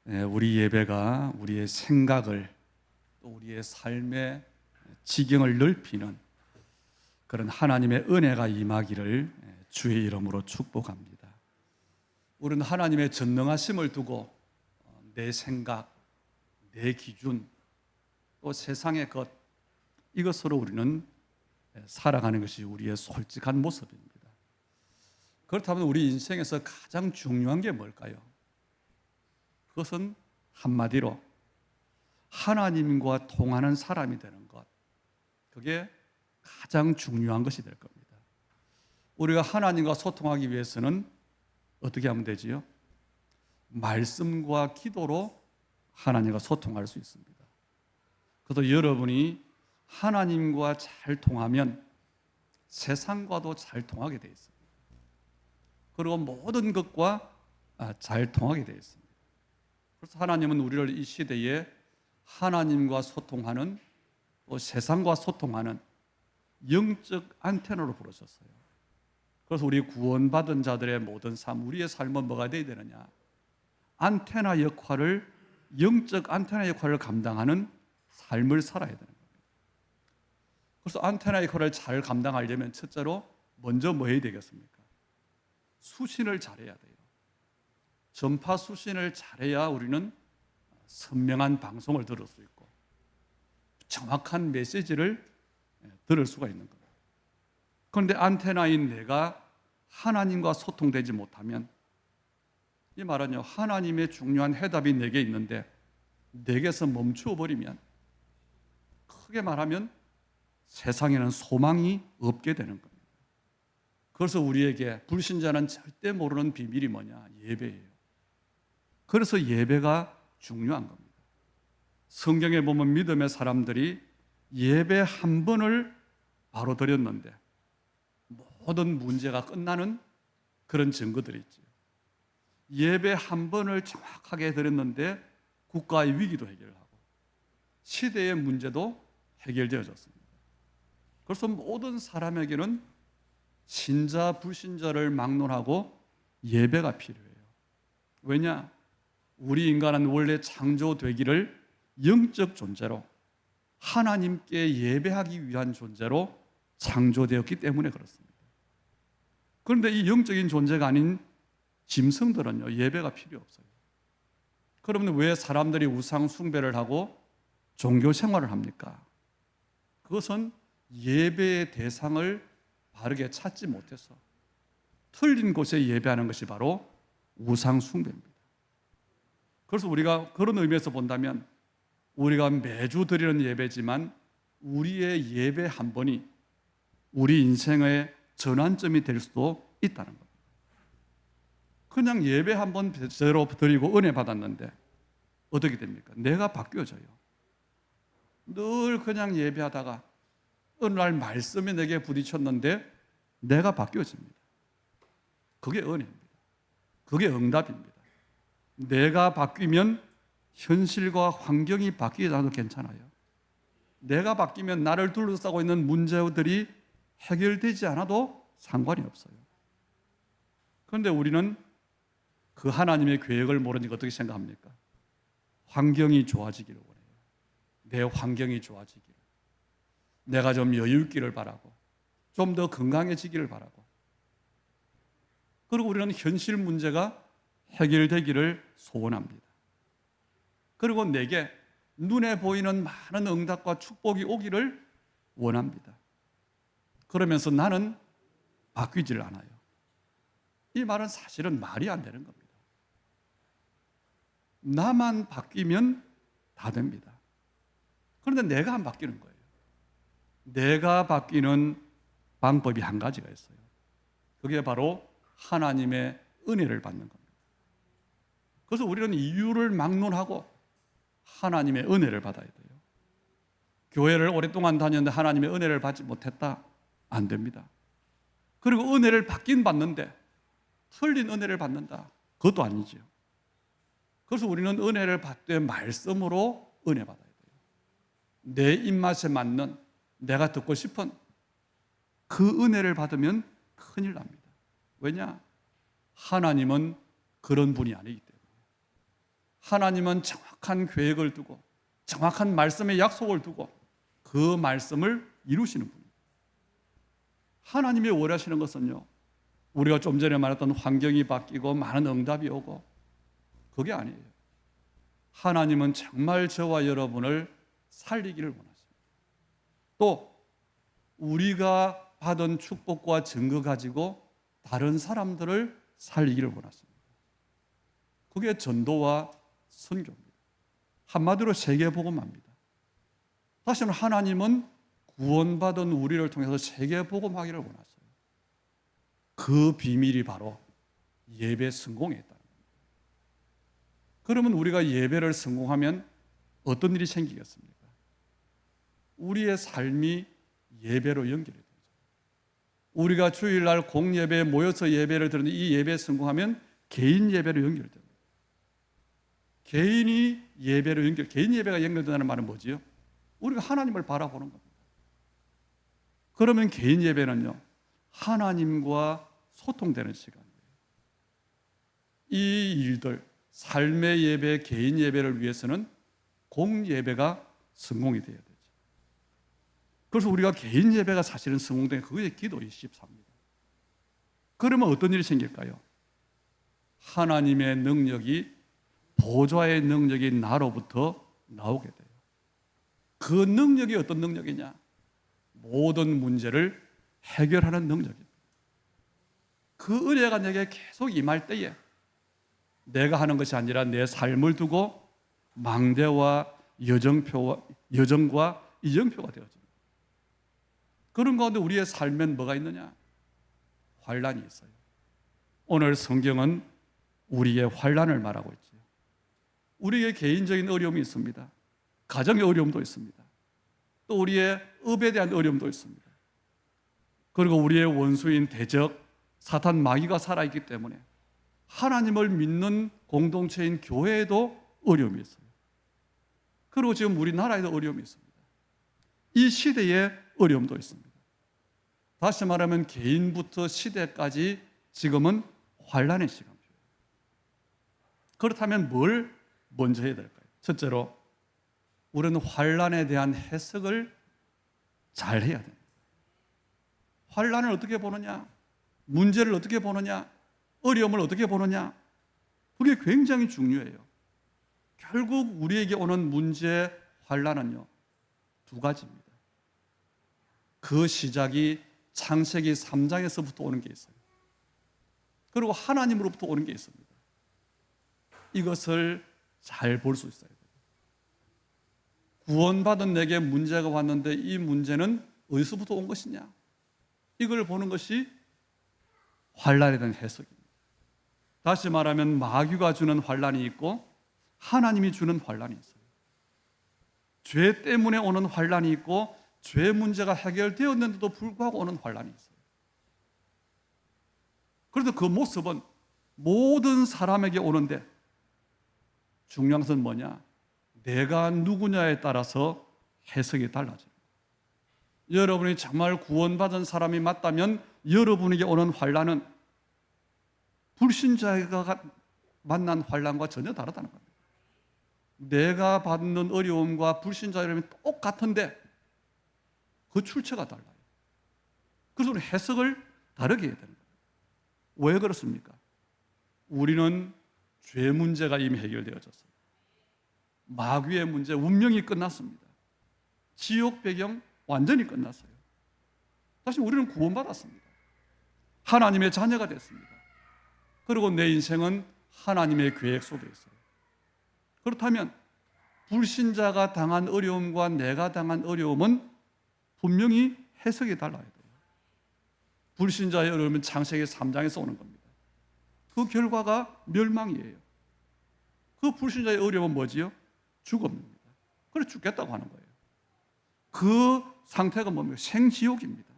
우리 예배가 우리의 생각을 또 우리의 삶의 지경을 넓히는 그런 하나님의 은혜가 임하기를 주의 이름으로 축복합니다. 우리는 하나님의 전능하심을 두고 내 생각, 내 기준, 또 세상의 것, 이것으로 우리는 살아가는 것이 우리의 솔직한 모습입니다. 그렇다면 우리 인생에서 가장 중요한 게 뭘까요? 그것은 한마디로 하나님과 통하는 사람이 되는 것, 그게 가장 중요한 것이 될 겁니다. 우리가 하나님과 소통하기 위해서는 어떻게 하면 되지요? 말씀과 기도로 하나님과 소통할 수 있습니다. 그래서 여러분이 하나님과 잘 통하면 세상과도 잘 통하게 되어 있습니다. 그리고 모든 것과 잘 통하게 되어 있습니다. 그래서 하나님은 우리를 이 시대에 하나님과 소통하는, 또 세상과 소통하는 영적 안테나로 부르셨어요. 그래서 우리 구원받은 자들의 모든 삶, 우리의 삶은 뭐가 되어야 되느냐? 안테나 역할을, 영적 안테나 역할을 감당하는 삶을 살아야 되는 겁니다. 그래서 안테나 역할을 잘 감당하려면 첫째로 먼저 뭐 해야 되겠습니까? 수신을 잘해야 돼요. 전파 수신을 잘해야 우리는 선명한 방송을 들을 수 있고 정확한 메시지를 들을 수가 있는 겁니다. 그런데 안테나인 내가 하나님과 소통되지 못하면, 이 말은요, 하나님의 중요한 해답이 내게 있는데 내게서 멈추어 버리면, 크게 말하면 세상에는 소망이 없게 되는 겁니다. 그래서 우리에게 불신자는 절대 모르는 비밀이 뭐냐? 예배예요. 그래서 예배가 중요한 겁니다. 성경에 보면 믿음의 사람들이 예배 한 번을 바로 드렸는데 모든 문제가 끝나는 그런 증거들이 있죠. 예배 한 번을 정확하게 드렸는데 국가의 위기도 해결하고 시대의 문제도 해결되어졌습니다. 그래서 모든 사람에게는 신자, 불신자를 막론하고 예배가 필요해요. 왜냐? 우리 인간은 원래 창조되기를 영적 존재로 하나님께 예배하기 위한 존재로 창조되었기 때문에 그렇습니다. 그런데 이 영적인 존재가 아닌 짐승들은요, 예배가 필요 없어요. 그러면 왜 사람들이 우상 숭배를 하고 종교 생활을 합니까? 그것은 예배의 대상을 바르게 찾지 못해서 틀린 곳에 예배하는 것이 바로 우상 숭배입니다. 그래서 우리가 그런 의미에서 본다면 우리가 매주 드리는 예배지만 우리의 예배 한 번이 우리 인생의 전환점이 될 수도 있다는 겁니다. 그냥 예배 한 번 제대로 드리고 은혜 받았는데 어떻게 됩니까? 내가 바뀌어져요. 늘 그냥 예배하다가 어느 날 말씀이 내게 부딪혔는데 내가 바뀌어집니다. 그게 은혜입니다. 그게 응답입니다. 내가 바뀌면 현실과 환경이 바뀌지 않아도 괜찮아요. 내가 바뀌면 나를 둘러싸고 있는 문제들이 해결되지 않아도 상관이 없어요. 그런데 우리는 그 하나님의 계획을 모르니까 어떻게 생각합니까? 환경이 좋아지기를 원해요. 내 환경이 좋아지기를. 내가 좀 여유 있기를 바라고, 좀 더 건강해지기를 바라고. 그리고 우리는 현실 문제가 해결되기를 소원합니다. 그리고 내게 눈에 보이는 많은 응답과 축복이 오기를 원합니다. 그러면서 나는 바뀌지를 않아요. 이 말은 사실은 말이 안 되는 겁니다. 나만 바뀌면 다 됩니다. 그런데 내가 안 바뀌는 거예요. 내가 바뀌는 방법이 한 가지가 있어요. 그게 바로 하나님의 은혜를 받는 겁니다. 그래서 우리는 이유를 막론하고 하나님의 은혜를 받아야 돼요. 교회를 오랫동안 다녔는데 하나님의 은혜를 받지 못했다? 안 됩니다. 그리고 은혜를 받긴 받는데 틀린 은혜를 받는다? 그것도 아니죠. 그래서 우리는 은혜를 받되 말씀으로 은혜 받아야 돼요. 내 입맛에 맞는, 내가 듣고 싶은 그 은혜를 받으면 큰일 납니다. 왜냐? 하나님은 그런 분이 아니기 때문에. 하나님은 정확한 계획을 두고 정확한 말씀의 약속을 두고 그 말씀을 이루시는 분입니다. 하나님이 원하시는 것은요, 우리가 좀 전에 말했던 환경이 바뀌고 많은 응답이 오고 그게 아니에요. 하나님은 정말 저와 여러분을 살리기를 원하십니다. 또 우리가 받은 축복과 증거 가지고 다른 사람들을 살리기를 원하십니다. 그게 전도와 선교입니다. 한마디로 세계복음화입니다. 다시는 하나님은 구원받은 우리를 통해서 세계복음하기를 원하세요. 그 비밀이 바로 예배 성공에 있다는 겁니다. 그러면 우리가 예배를 성공하면 어떤 일이 생기겠습니까? 우리의 삶이 예배로 연결이 되죠. 우리가 주일날 공예배에 모여서 예배를 드리는데 이 예배에 성공하면 개인 예배로 연결됩니다. 개인 예배가 연결된다는 말은 뭐지요? 우리가 하나님을 바라보는 겁니다. 그러면 개인 예배는요, 하나님과 소통되는 시간이에요. 이 일들, 삶의 예배, 개인 예배를 위해서는 공예배가 성공이 되어야 되죠. 그래서 우리가 개인 예배가 사실은 성공된 그게 기도의 14입니다. 그러면 어떤 일이 생길까요? 하나님의 능력이, 보좌의 능력이 나로부터 나오게 돼요. 그 능력이 어떤 능력이냐? 모든 문제를 해결하는 능력입니다. 그 은혜가 내게 계속 임할 때에 내가 하는 것이 아니라 내 삶을 두고 망대와 여정과 이정표가 되어집니다. 그런 가운데 우리의 삶엔 뭐가 있느냐? 환난이 있어요. 오늘 성경은 우리의 환난을 말하고 있죠. 우리의 개인적인 어려움이 있습니다. 가정의 어려움도 있습니다. 또 우리의 업에 대한 어려움도 있습니다. 그리고 우리의 원수인 대적, 사탄 마귀가 살아있기 때문에 하나님을 믿는 공동체인 교회에도 어려움이 있어요. 그리고 지금 우리나라에도 어려움이 있습니다. 이 시대에 어려움도 있습니다. 다시 말하면 개인부터 시대까지 지금은 환난의 시간이에요. 그렇다면 뭘 먼저 해야 될까요? 첫째로 우리는 환난에 대한 해석을 잘 해야 됩니다. 환난을 어떻게 보느냐? 문제를 어떻게 보느냐? 어려움을 어떻게 보느냐? 그게 굉장히 중요해요. 결국 우리에게 오는 문제, 환난은요, 두 가지입니다. 그 시작이 창세기 3장에서부터 오는 게 있어요. 그리고 하나님으로부터 오는 게 있습니다. 이것을 잘 볼 수 있어야 돼요. 구원받은 내게 문제가 왔는데 이 문제는 어디서부터 온 것이냐? 이걸 보는 것이 환난에 대한 해석입니다. 다시 말하면 마귀가 주는 환난이 있고 하나님이 주는 환난이 있어요. 죄 때문에 오는 환난이 있고 죄 문제가 해결되었는데도 불구하고 오는 환난이 있어요. 그래서 그 모습은 모든 사람에게 오는데 중요한 것은 뭐냐? 내가 누구냐에 따라서 해석이 달라져요. 여러분이 정말 구원받은 사람이 맞다면 여러분에게 오는 환난은 불신자가 만난 환난과 전혀 다르다는 겁니다. 내가 받는 어려움과 불신자의 어려움이 똑같은데 그 출처가 달라요. 그래서 우리 해석을 다르게 해야 되는 거예요. 왜 그렇습니까? 우리는 죄 문제가 이미 해결되어졌어요. 마귀의 문제, 운명이 끝났습니다. 지옥 배경 완전히 끝났어요. 다시 우리는 구원받았습니다. 하나님의 자녀가 됐습니다. 그리고 내 인생은 하나님의 계획 속에 있어요. 그렇다면 불신자가 당한 어려움과 내가 당한 어려움은 분명히 해석이 달라야 돼요. 불신자의 어려움은 창세기 3장에서 오는 겁니다. 그 결과가 멸망이에요. 그 불신자의 어려움은 뭐지요? 죽음입니다. 그래 죽겠다고 하는 거예요. 그 상태가 뭡니까? 생지옥입니다.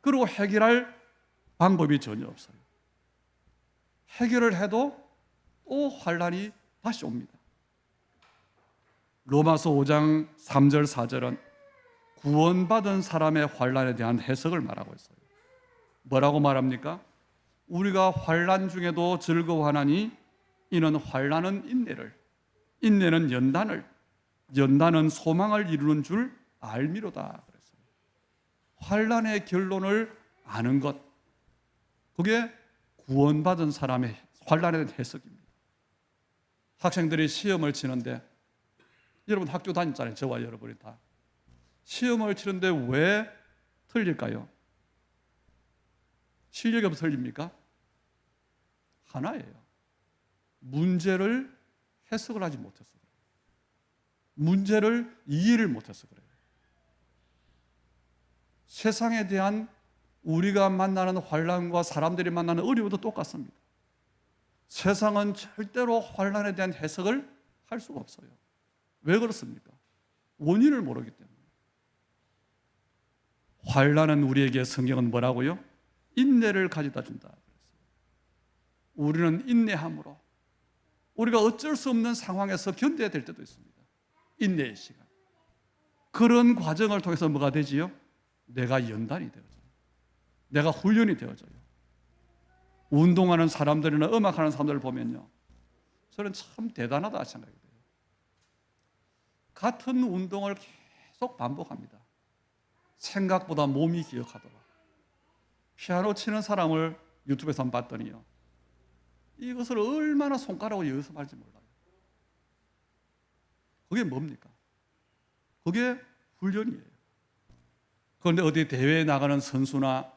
그리고 해결할 방법이 전혀 없어요. 해결을 해도 또 환난이 다시 옵니다. 로마서 5장 3절 4절은 구원받은 사람의 환난에 대한 해석을 말하고 있어요. 뭐라고 말합니까? 우리가 환난 중에도 즐거워하나니 이는 환난은 인내를, 인내는 연단을, 연단은 소망을 이루는 줄 알미로다 그랬어요. 환난의 결론을 아는 것, 그게 구원받은 사람의 환난에 대한 해석입니다. 학생들이 시험을 치는데, 여러분 학교 다녔잖아요. 저와 여러분이 다. 시험을 치는데 왜 틀릴까요? 실력이 없어 틀립니까? 하나예요. 문제를 해석을 하지 못해서 그래요. 문제를 이해를 못해서 그래요. 세상에 대한 우리가 만나는 환난과 사람들이 만나는 어려움도 똑같습니다. 세상은 절대로 환난에 대한 해석을 할 수가 없어요. 왜 그렇습니까? 원인을 모르기 때문에. 환난은 우리에게 성경은 뭐라고요? 인내를 가져다 준다 그랬어요. 우리는 인내함으로 우리가 어쩔 수 없는 상황에서 견뎌야 될 때도 있습니다. 인내의 시간. 그런 과정을 통해서 뭐가 되지요? 내가 연단이 되어져요. 내가 훈련이 되어져요. 운동하는 사람들이나 음악하는 사람들을 보면요, 저는 참 대단하다 생각이 돼요. 같은 운동을 계속 반복합니다. 생각보다 몸이 기억하더라. 피아노 치는 사람을 유튜브에서 한번 봤더니요, 이것을 얼마나 손가락으로 연습할지 몰라요. 그게 뭡니까? 그게 훈련이에요. 그런데 어디 대회에 나가는 선수나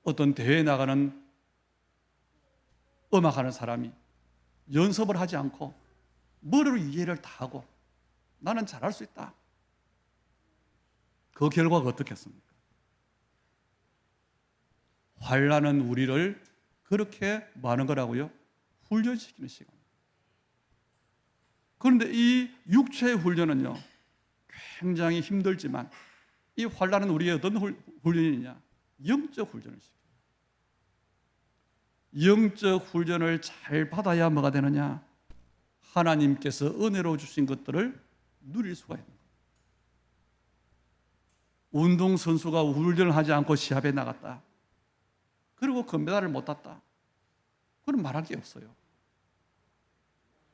어떤 대회에 나가는 음악하는 사람이 연습을 하지 않고 머리로 이해를 다 하고 나는 잘할 수 있다. 그 결과가 어떻겠습니까? 환난은 우리를 그렇게 뭐 하는 거라고요? 훈련시키는 시간. 그런데 이 육체의 훈련은요, 굉장히 힘들지만 이 환난은 우리의 어떤 훈련이냐? 영적 훈련을 시켜요. 영적 훈련을 잘 받아야 뭐가 되느냐? 하나님께서 은혜로 주신 것들을 누릴 수가 있는 거예요. 운동선수가 훈련을 하지 않고 시합에 나갔다. 그리고 금메달을 못 땄다. 그건 말할 게 없어요.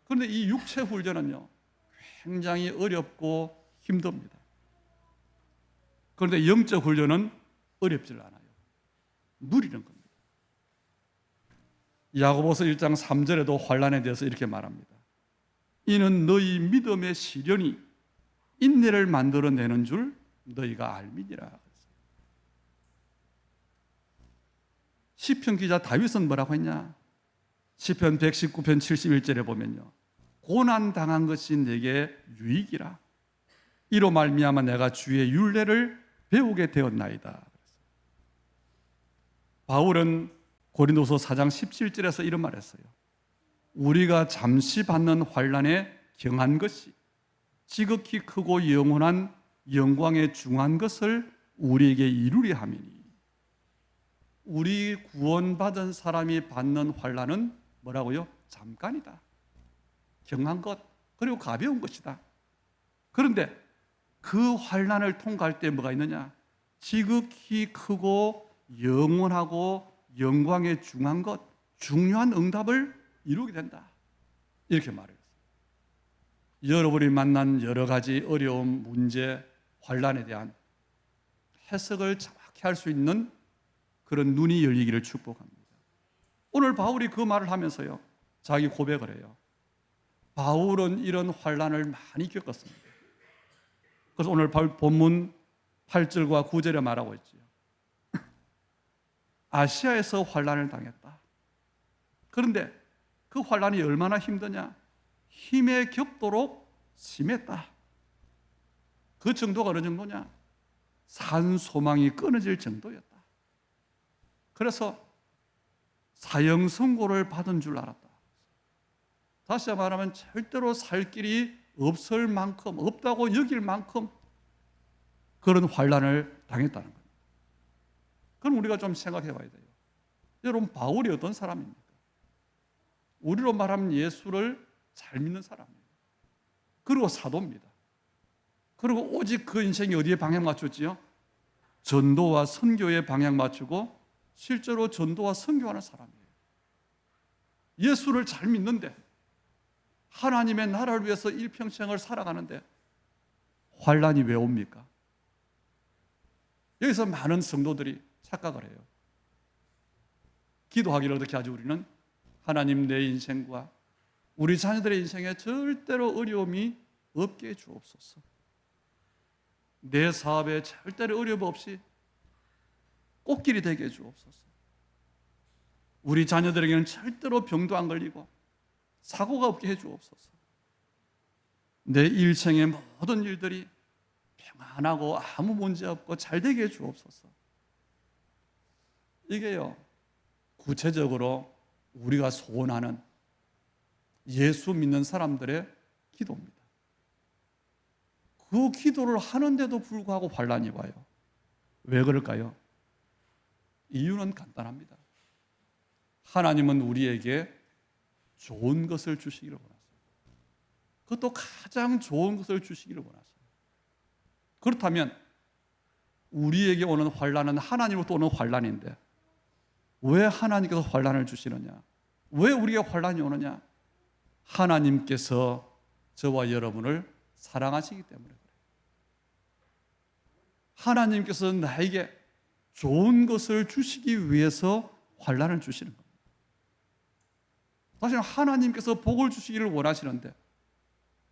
그런데 이 육체 훈련은요, 굉장히 어렵고 힘듭니다. 그런데 영적 훈련은 어렵질 않아요. 누리는 겁니다. 야고보서 1장 3절에도 환난에 대해서 이렇게 말합니다. 이는 너희 믿음의 시련이 인내를 만들어내는 줄 너희가 알미니라. 시편 기자 다윗은 뭐라고 했냐? 시편 119편 71절에 보면요, 고난 당한 것이 내게 유익이라. 이로 말미암아 내가 주의 율례를 배우게 되었나이다. 바울은 고린도서 4장 17절에서 이런 말을 했어요. 우리가 잠시 받는 환난에 경한 것이 지극히 크고 영원한 영광에 중한 것을 우리에게 이루려 함이니. 우리 구원받은 사람이 받는 환난은 뭐라고요? 잠깐이다. 경한 것, 그리고 가벼운 것이다. 그런데 그 환난을 통과할 때 뭐가 있느냐? 지극히 크고 영원하고 영광에 중한 것, 중요한 응답을 이루게 된다. 이렇게 말했어요. 여러분이 만난 여러 가지 어려움, 문제, 환난에 대한 해석을 정확히 할 수 있는 그런 눈이 열리기를 축복합니다. 오늘 바울이 그 말을 하면서요, 자기 고백을 해요. 바울은 이런 환난을 많이 겪었습니다. 그래서 오늘 본문 8절과 9절에 말하고 있지요. 아시아에서 환난을 당했다. 그런데 그 환난이 얼마나 힘드냐? 힘에 겹도록 심했다. 그 정도가 어느 정도냐? 산 소망이 끊어질 정도였다. 그래서 사형 선고를 받은 줄 알았다. 다시 말하면 절대로 살 길이 없을 만큼, 없다고 여길 만큼 그런 환난을 당했다는 겁니다. 그럼 우리가 좀 생각해 봐야 돼요. 여러분, 바울이 어떤 사람입니까? 우리로 말하면 예수를 잘 믿는 사람이에요. 그리고 사도입니다. 그리고 오직 그 인생이 어디에 방향 맞췄지요? 전도와 선교에 방향 맞추고 실제로 전도와 선교하는 사람이에요. 예수를 잘 믿는데 하나님의 나라를 위해서 일평생을 살아가는데 환난이 왜 옵니까? 여기서 많은 성도들이 착각을 해요. 기도하기를 어떻게 하죠? 우리는 하나님, 내 인생과 우리 자녀들의 인생에 절대로 어려움이 없게 해 주옵소서. 내 사업에 절대로 어려움 없이 꽃길이 되게 해 주옵소서. 우리 자녀들에게는 절대로 병도 안 걸리고 사고가 없게 해 주옵소서. 내 일생의 모든 일들이 평안하고 아무 문제 없고 잘 되게 해 주옵소서. 이게요, 구체적으로 우리가 소원하는 예수 믿는 사람들의 기도입니다. 그 기도를 하는데도 불구하고 환난이 와요. 왜 그럴까요? 이유는 간단합니다. 하나님은 우리에게 좋은 것을 주시기를 원하세요. 그것도 가장 좋은 것을 주시기를 원하세요. 그렇다면 우리에게 오는 환난은 하나님으로부터 오는 환난인데 왜 하나님께서 환난을 주시느냐? 왜 우리에게 환난이 오느냐? 하나님께서 저와 여러분을 사랑하시기 때문에 그래요. 하나님께서 나에게 좋은 것을 주시기 위해서 환난을 주시는 겁니다. 사실 하나님께서 복을 주시기를 원하시는데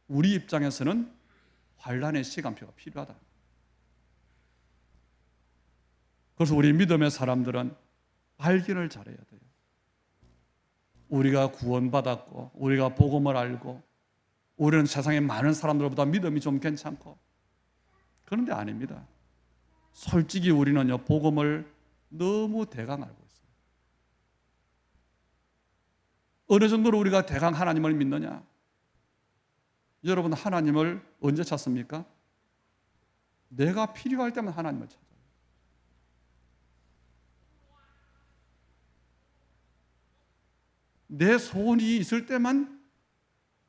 우리 입장에서는 환난의 시간표가 필요하다. 그래서 우리 믿음의 사람들은 발견을 잘해야 돼요. 우리가 구원받았고 우리가 복음을 알고 우리는 세상의 많은 사람들보다 믿음이 좀 괜찮고 그런데 아닙니다. 솔직히 우리는요, 복음을 너무 대강 알고 있어요. 어느 정도로 우리가 대강 하나님을 믿느냐? 여러분, 하나님을 언제 찾습니까? 내가 필요할 때만 하나님을 찾아요. 내 소원이 있을 때만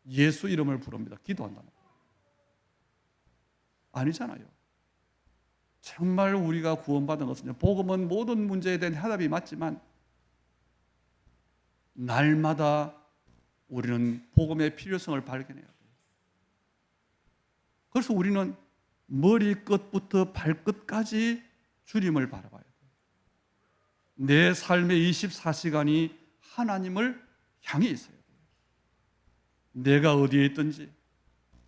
예수 이름을 부릅니다. 기도한다는 거예요. 아니잖아요. 정말 우리가 구원받은 것은 복음은 모든 문제에 대한 해답이 맞지만 날마다 우리는 복음의 필요성을 발견해야 돼요. 그래서 우리는 머리끝부터 발끝까지 주님을 바라봐야 돼요. 내 삶의 24시간이 하나님을 향해 있어야 돼요. 내가 어디에 있든지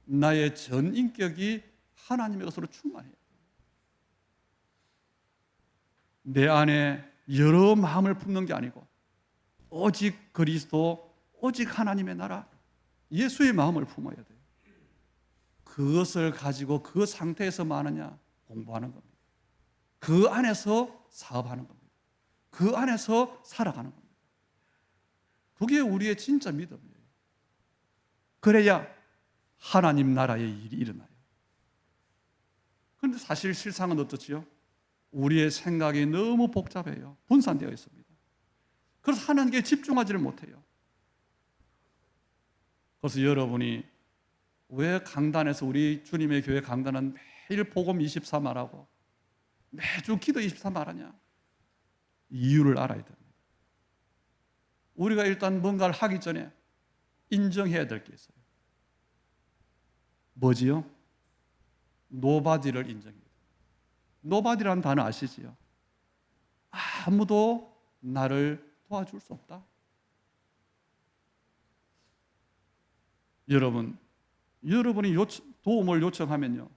나의 전 인격이 하나님의 것으로 충만해야 돼요. 내 안에 여러 마음을 품는 게 아니고 오직 그리스도, 오직 하나님의 나라, 예수의 마음을 품어야 돼요. 그것을 가지고 그 상태에서 뭐 하느냐? 공부하는 겁니다. 그 안에서 사업하는 겁니다. 그 안에서 살아가는 겁니다. 그게 우리의 진짜 믿음이에요. 그래야 하나님 나라의 일이 일어나요. 그런데 사실 실상은 어떻지요? 우리의 생각이 너무 복잡해요. 분산되어 있습니다. 그래서 하나님께 집중하지를 못해요. 그래서 여러분이 왜 강단에서 우리 주님의 교회 강단은 매일 복음 24 말하고 매주 기도 24 말하냐? 이유를 알아야 됩니다. 우리가 일단 뭔가를 하기 전에 인정해야 될 게 있어요. 뭐지요? 노바디를 인정해야 돼요. 노바디라는 단어 아시지요? 아무도 나를 도와줄 수 없다. 여러분이 도움을 요청하면요,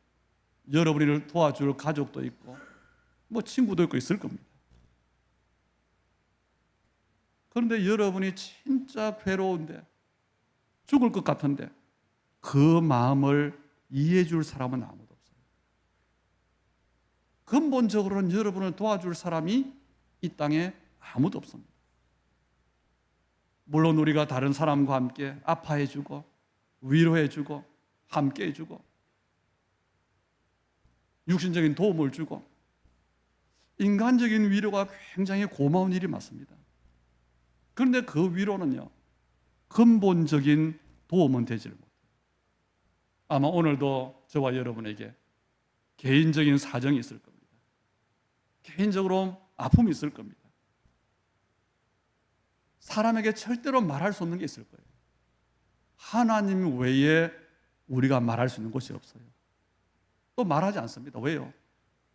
여러분을 도와줄 가족도 있고 뭐 친구도 있고 있을 겁니다. 그런데 여러분이 진짜 괴로운데 죽을 것 같은데 그 마음을 이해해 줄 사람은 아무도 없어요. 근본적으로는 여러분을 도와줄 사람이 이 땅에 아무도 없습니다. 물론 우리가 다른 사람과 함께 아파해주고 위로해주고 함께해주고 육신적인 도움을 주고 인간적인 위로가 굉장히 고마운 일이 맞습니다. 그런데 그 위로는요, 근본적인 도움은 되지를 못해요. 아마 오늘도 저와 여러분에게 개인적인 사정이 있을 겁니다. 개인적으로 아픔이 있을 겁니다. 사람에게 절대로 말할 수 없는 게 있을 거예요. 하나님 외에 우리가 말할 수 있는 곳이 없어요. 또 말하지 않습니다. 왜요?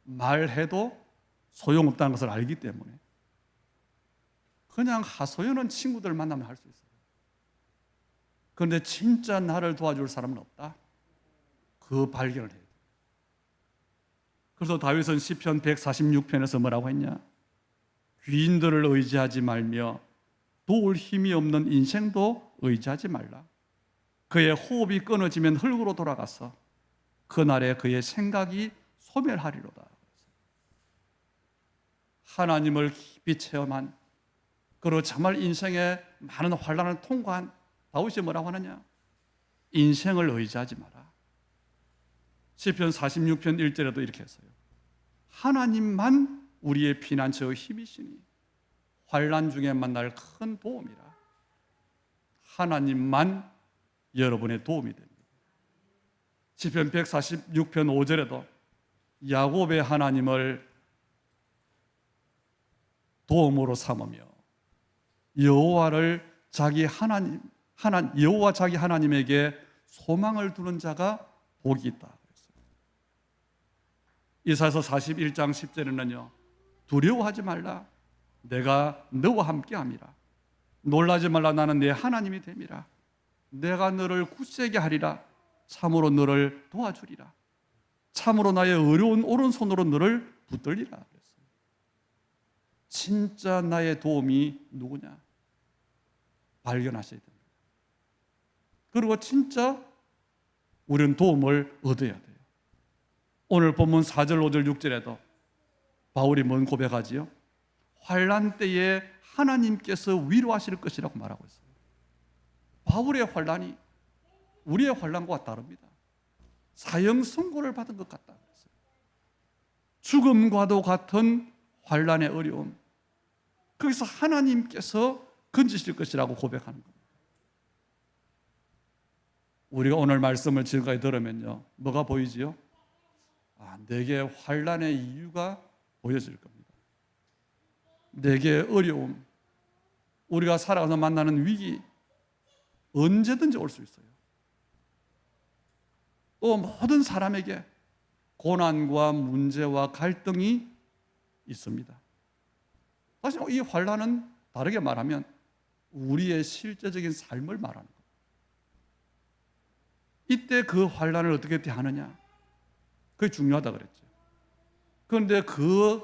말해도 소용없다는 것을 알기 때문에. 그냥 하소연은 친구들 만나면 할 수 있어요. 그런데 진짜 나를 도와줄 사람은 없다. 그 발견을 해야 돼요. 그래서 다윗은 시편 146편에서 뭐라고 했냐? 귀인들을 의지하지 말며 도울 힘이 없는 인생도 의지하지 말라. 그의 호흡이 끊어지면 흙으로 돌아가서 그날에 그의 생각이 소멸하리로다. 하나님을 깊이 체험한, 그리고 정말 인생의 많은 환난을 통과한 다윗이 뭐라고 하느냐? 인생을 의지하지 마라. 시편 46편 1절에도 이렇게 했어요. 하나님만 우리의 피난처의 힘이시니 환난 중에 만날 큰 도움이라. 하나님만 여러분의 도움이 됩니다. 시편 146편 5절에도 야곱의 하나님을 도움으로 삼으며 여호와를 자기 여호와 자기 하나님에게 소망을 두는 자가 복이 있다. 이사야서 41장 10절에는요. 두려워하지 말라. 내가 너와 함께함이라. 놀라지 말라. 나는 내 하나님이 됨이라. 내가 너를 굳세게 하리라. 참으로 너를 도와주리라. 참으로 나의 어려운 오른손으로 너를 붙들리라. 그랬어요. 진짜 나의 도움이 누구냐? 발견하셔야 됩니다. 그리고 진짜 우리는 도움을 얻어야 돼요. 오늘 본문 4절, 5절, 6절에도 바울이 뭔 고백하지요? 환난 때에 하나님께서 위로하실 것이라고 말하고 있어요. 바울의 환난이 우리의 환난과 다릅니다. 사형 선고를 받은 것 같다. 죽음과도 같은 환난의 어려움, 거기서 하나님께서 건지실 것이라고 고백하는 겁니다. 우리가 오늘 말씀을 지금까지 들으면요, 뭐가 보이지요? 내게 환난의 이유가 보여질 겁니다. 내게 어려움, 우리가 살아가서 만나는 위기, 언제든지 올 수 있어요. 또 모든 사람에게 고난과 문제와 갈등이 있습니다. 사실 이 환난은 다르게 말하면 우리의 실제적인 삶을 말하는 거예요. 이때 그 환난을 어떻게 대하느냐, 그게 중요하다 그랬죠. 그런데 그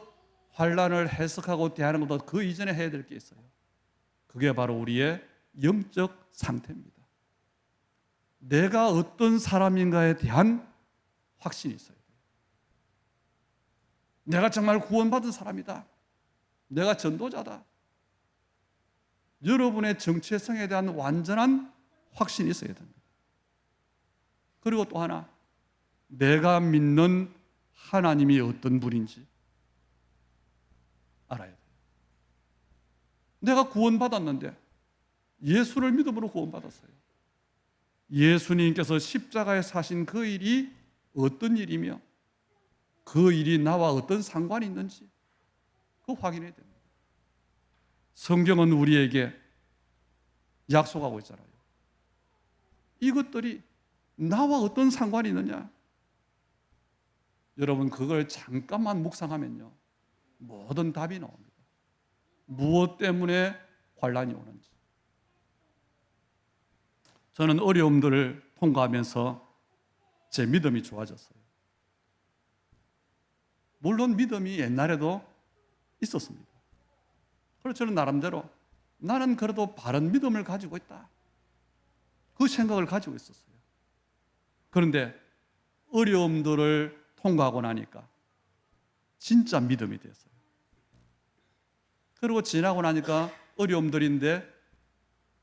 환난을 해석하고 대하는 것보다 그 이전에 해야 될 게 있어요. 그게 바로 우리의 영적 상태입니다. 내가 어떤 사람인가에 대한 확신이 있어야 돼요. 내가 정말 구원받은 사람이다. 내가 전도자다. 여러분의 정체성에 대한 완전한 확신이 있어야 됩니다. 그리고 또 하나, 내가 믿는 하나님이 어떤 분인지 알아야 돼요. 내가 구원받았는데 예수를 믿음으로 구원받았어요. 예수님께서 십자가에 사신 그 일이 어떤 일이며 그 일이 나와 어떤 상관이 있는지 그거 확인해야 됩니다. 성경은 우리에게 약속하고 있잖아요. 이것들이 나와 어떤 상관이 있느냐? 여러분, 그걸 잠깐만 묵상하면요, 모든 답이 나옵니다. 무엇 때문에 환난이 오는지. 저는 어려움들을 통과하면서 제 믿음이 좋아졌어요. 물론 믿음이 옛날에도 있었습니다. 그래서 저는 나름대로 나는 그래도 바른 믿음을 가지고 있다, 그 생각을 가지고 있었어요. 그런데 어려움들을 통과하고 나니까 진짜 믿음이 됐어요. 그리고 지나고 나니까 어려움들인데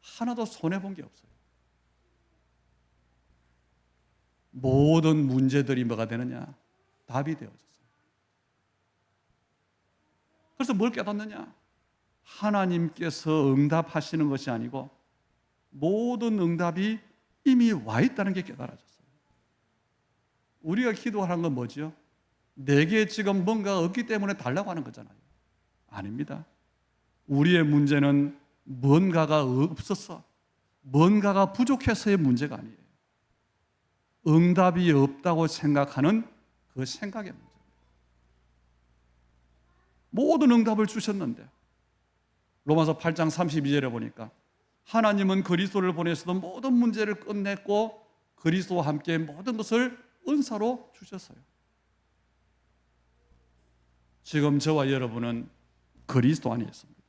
하나도 손해본 게 없어요. 모든 문제들이 뭐가 되느냐? 답이 되어졌어요. 그래서 뭘 깨닫느냐? 하나님께서 응답하시는 것이 아니고 모든 응답이 이미 와 있다는 게 깨달아졌어요. 우리가 기도하는 건 뭐죠? 내게 지금 뭔가 없기 때문에 달라고 하는 거잖아요. 아닙니다. 우리의 문제는 뭔가가 없어서 뭔가가 부족해서의 문제가 아니에요. 응답이 없다고 생각하는 그 생각의 문제입니다. 모든 응답을 주셨는데 로마서 8장 32절에 보니까 하나님은 그리스도를 보내셔서 모든 문제를 끝냈고 그리스도와 함께 모든 것을 은사로 주셨어요. 지금 저와 여러분은 그리스도 안에 있습니다.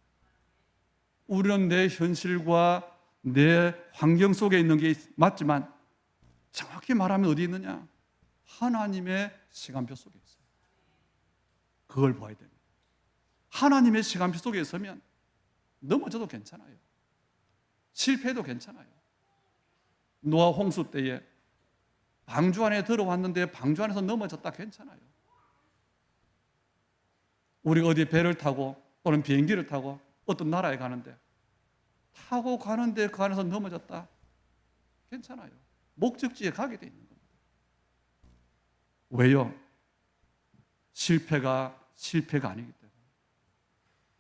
우리는 내 현실과 내 환경 속에 있는 게 맞지만 정확히 말하면 어디 있느냐? 하나님의 시간표 속에 있어요. 그걸 봐야 됩니다. 하나님의 시간표 속에 있으면 넘어져도 괜찮아요. 실패해도 괜찮아요. 노아 홍수 때에 방주 안에 들어왔는데 방주 안에서 넘어졌다 괜찮아요. 우리가 어디 배를 타고 또는 비행기를 타고 어떤 나라에 가는데 타고 가는데 그 안에서 넘어졌다 괜찮아요. 목적지에 가게 돼 있는 겁니다. 왜요? 실패가 아니기 때문에.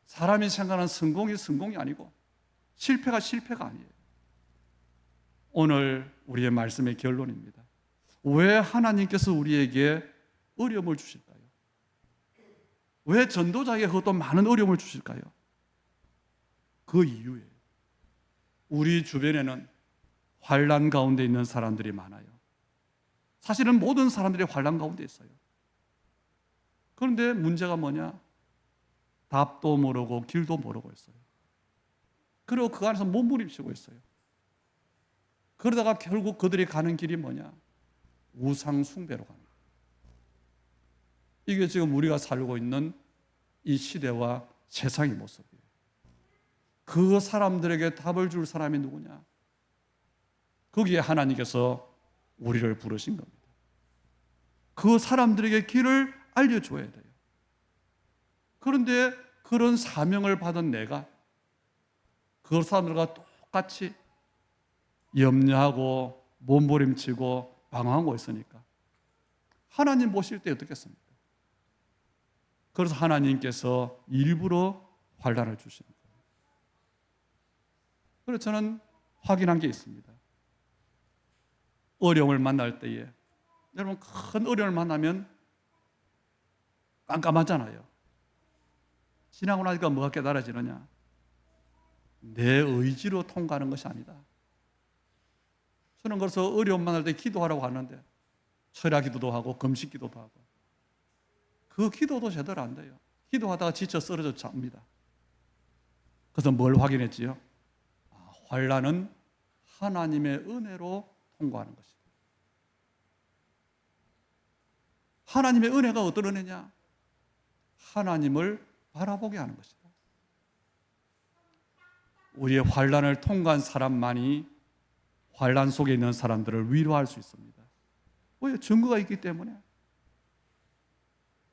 사람이 생각하는 성공이 아니고 실패가 아니에요. 오늘 우리의 말씀의 결론입니다. 왜 하나님께서 우리에게 어려움을 주실까요? 왜 전도자에게 그것도 많은 어려움을 주실까요? 그 이유예요. 우리 주변에는 환난 가운데 있는 사람들이 많아요. 사실은 모든 사람들이 환난 가운데 있어요. 그런데 문제가 뭐냐? 답도 모르고 길도 모르고 있어요. 그리고 그 안에서 몸부림치고 있어요. 그러다가 결국 그들이 가는 길이 뭐냐? 우상 숭배로 가는 거예요. 이게 지금 우리가 살고 있는 이 시대와 세상의 모습이에요. 그 사람들에게 답을 줄 사람이 누구냐? 거기에 하나님께서 우리를 부르신 겁니다. 그 사람들에게 길을 알려줘야 돼요. 그런데 그런 사명을 받은 내가 그 사람들과 똑같이 염려하고 몸부림치고 방황하고 있으니까 하나님 보실 때 어떻겠습니까? 그래서 하나님께서 일부러 환난을 주시는 거예요. 그래서 저는 확인한 게 있습니다. 어려움을 만날 때에 여러분 큰 어려움을 만나면 깜깜하잖아요. 지나고 나니까 뭐가 깨달아지느냐? 내 의지로 통과하는 것이 아니다. 저는 그래서 어려움 만날 때 기도하라고 하는데 철야 기도도 하고 금식 기도도 하고 그 기도도 제대로 안 돼요. 기도하다가 지쳐 쓰러져 잡니다. 그래서 뭘 확인했지요? 환난은 하나님의 은혜로 통과하는 것이다. 하나님의 은혜가 어떤 은혜냐? 하나님을 바라보게 하는 것이다. 우리의 환난을 통과한 사람만이 환난 속에 있는 사람들을 위로할 수 있습니다. 왜? 증거가 있기 때문에.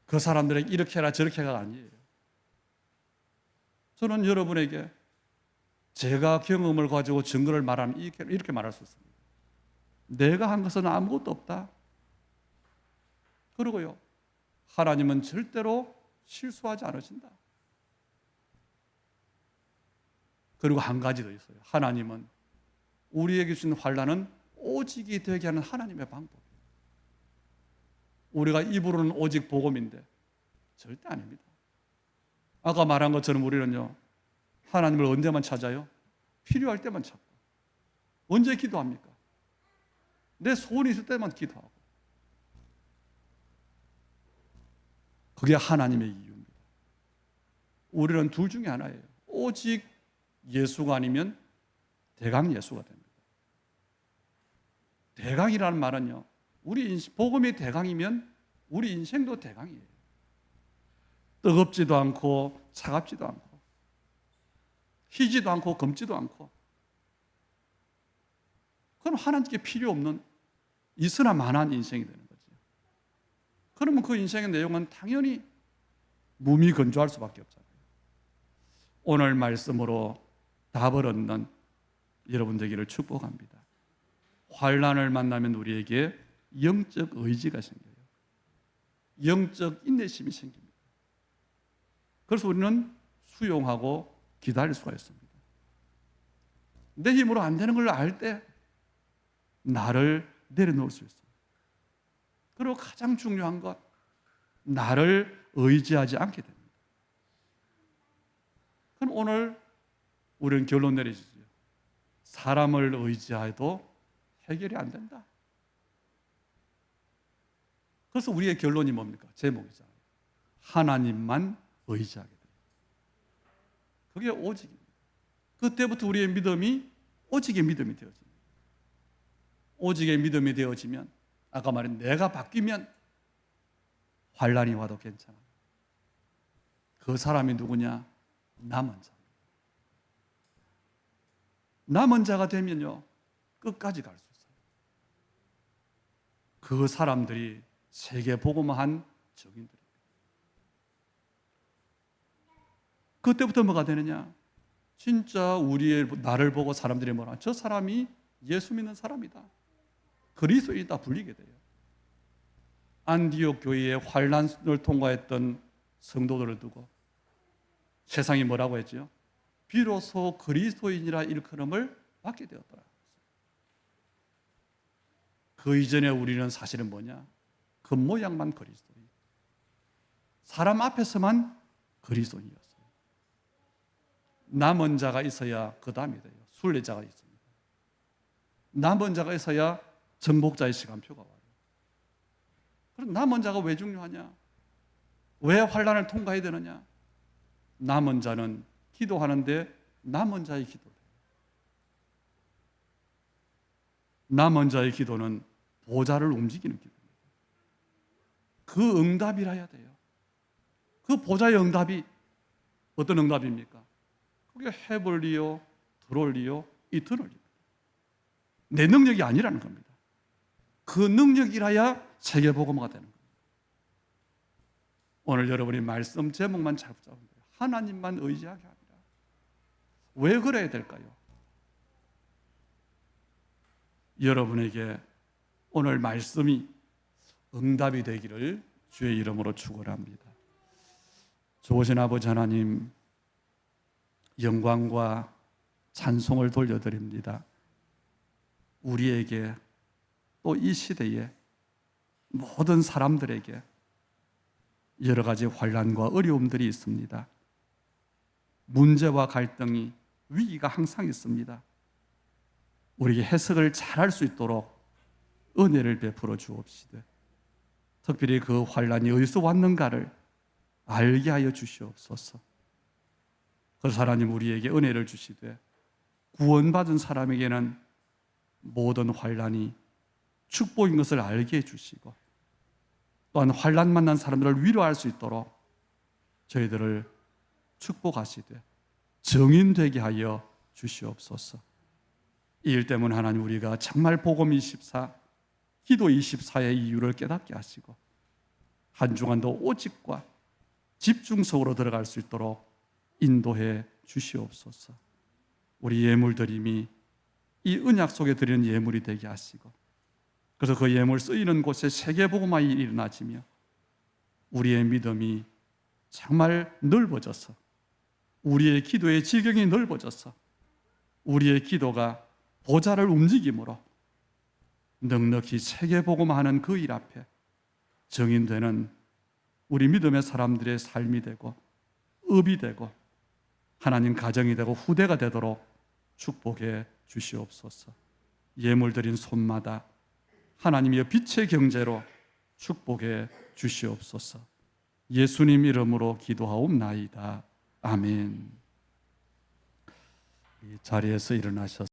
그 사람들에게 이렇게 해라 저렇게 해가 아니에요. 저는 여러분에게 제가 경험을 가지고 증거를 말하면 이렇게 말할 수 있습니다. 내가 한 것은 아무것도 없다. 그러고요, 하나님은 절대로 실수하지 않으신다. 그리고 한 가지 더 있어요. 하나님은 우리에게 주신 환난은 오직이 되게 하는 하나님의 방법이에요. 우리가 입으로는 오직 복음인데 절대 아닙니다. 아까 말한 것처럼 우리는요, 하나님을 언제만 찾아요? 필요할 때만 찾고. 언제 기도합니까? 내 소원이 있을 때만 기도하고. 그게 하나님의 이유입니다. 우리는 둘 중에 하나예요. 오직 예수가 아니면 대강 예수가 됩니다. 대강이라는 말은요, 우리 복음이 대강이면 우리 인생도 대강이에요. 뜨겁지도 않고 차갑지도 않고 희지도 않고 검지도 않고, 그럼 하나님께 필요 없는 있으나 마나한 인생이 되는 거죠. 그러면 그 인생의 내용은 당연히 무미건조할 수밖에 없잖아요. 오늘 말씀으로 답을 얻는 여러분 되기를 축복합니다. 환난을 만나면 우리에게 영적 의지가 생겨요. 영적 인내심이 생깁니다. 그래서 우리는 수용하고 기다릴 수가 있습니다. 내 힘으로 안 되는 걸 알 때 나를 내려놓을 수 있어요. 그리고 가장 중요한 것, 나를 의지하지 않게 됩니다. 그럼 오늘 우리는 결론 내리시죠. 사람을 의지해도 해결이 안 된다. 그래서 우리의 결론이 뭡니까? 제목이잖아요. 하나님만 의지하게 됩니다. 그게 오직입니다. 그때부터 우리의 믿음이 오직의 믿음이 되어집니다. 오직의 믿음이 되어지면 아까 말한 내가 바뀌면 환난이 와도 괜찮아요. 그 사람이 누구냐? 남은 자입니다. 남은 자가 되면요 끝까지 갈 수 있어요. 그 사람들이 세계 복음화한 증인들입니다. 그때부터 뭐가 되느냐? 진짜 우리의 나를 보고 사람들이 뭐라? 저 사람이 예수 믿는 사람이다. 그리스도인이다 불리게 돼요. 안디옥 교회의 환난을 통과했던 성도들을 두고 세상이 뭐라고 했죠? 비로소 그리스도인이라 일컬음을 받게 되었더라. 그 이전에 우리는 사실은 뭐냐? 겉모양만 그리스도인, 사람 앞에서만 그리스도인이었어요. 남은 자가 있어야 그 다음이 돼요. 순례자가 있습니다. 남은 자가 있어야 정복자의 시간표가 와요. 그럼 남은 자가 왜 중요하냐? 왜 환난을 통과해야 되느냐? 남은 자는 기도하는데 남은 자의 기도를 해요. 남은 자의 기도는 보좌를 움직이는 기도입니다. 그 응답이라 해야 돼요. 그 보좌의 응답이 어떤 응답입니까? 그게 해볼 리요, 들어올 리요, 이터널입니다. 내 능력이 아니라는 겁니다. 그 능력이라야 세계복음화가 되는 겁니다. 오늘 여러분이 말씀 제목만 잘 붙잡은 거예요. 하나님만 의지하게 합니다. 왜 그래야 될까요? 여러분에게 오늘 말씀이 응답이 되기를 주의 이름으로 축원합니다. 좋으신 아버지 하나님, 영광과 찬송을 돌려드립니다. 우리에게 또 이 시대에 모든 사람들에게 여러 가지 환난과 어려움들이 있습니다. 문제와 갈등이, 위기가 항상 있습니다. 우리에게 해석을 잘할 수 있도록 은혜를 베풀어 주옵시되, 특별히 그 환난이 어디서 왔는가를 알게 하여 주시옵소서. 그래서 하나님 우리에게 은혜를 주시되 구원받은 사람에게는 모든 환난이 축복인 것을 알게 해주시고, 또한 환난 만난 사람들을 위로할 수 있도록 저희들을 축복하시되 정인되게 하여 주시옵소서. 이 일 때문에 하나님 우리가 정말 복음 24, 기도 24의 이유를 깨닫게 하시고 한 주간도 오직과 집중 속으로 들어갈 수 있도록 인도해 주시옵소서. 우리 예물 드림이 이 언약 속에 드리는 예물이 되게 하시고, 그래서 그 예물 쓰이는 곳에 세계복음화가 일어나지며 우리의 믿음이 정말 넓어져서, 우리의 기도의 지경이 넓어져서 우리의 기도가 보좌를 움직임으로 넉넉히 세계복음화하는 그 일 앞에 정인되는 우리 믿음의 사람들의 삶이 되고 업이 되고 하나님 가정이 되고 후대가 되도록 축복해 주시옵소서. 예물 드린 손마다 하나님의 빛의 경제로 축복해 주시옵소서. 예수님 이름으로 기도하옵나이다. 아멘. 이 자리에서 일어나셔서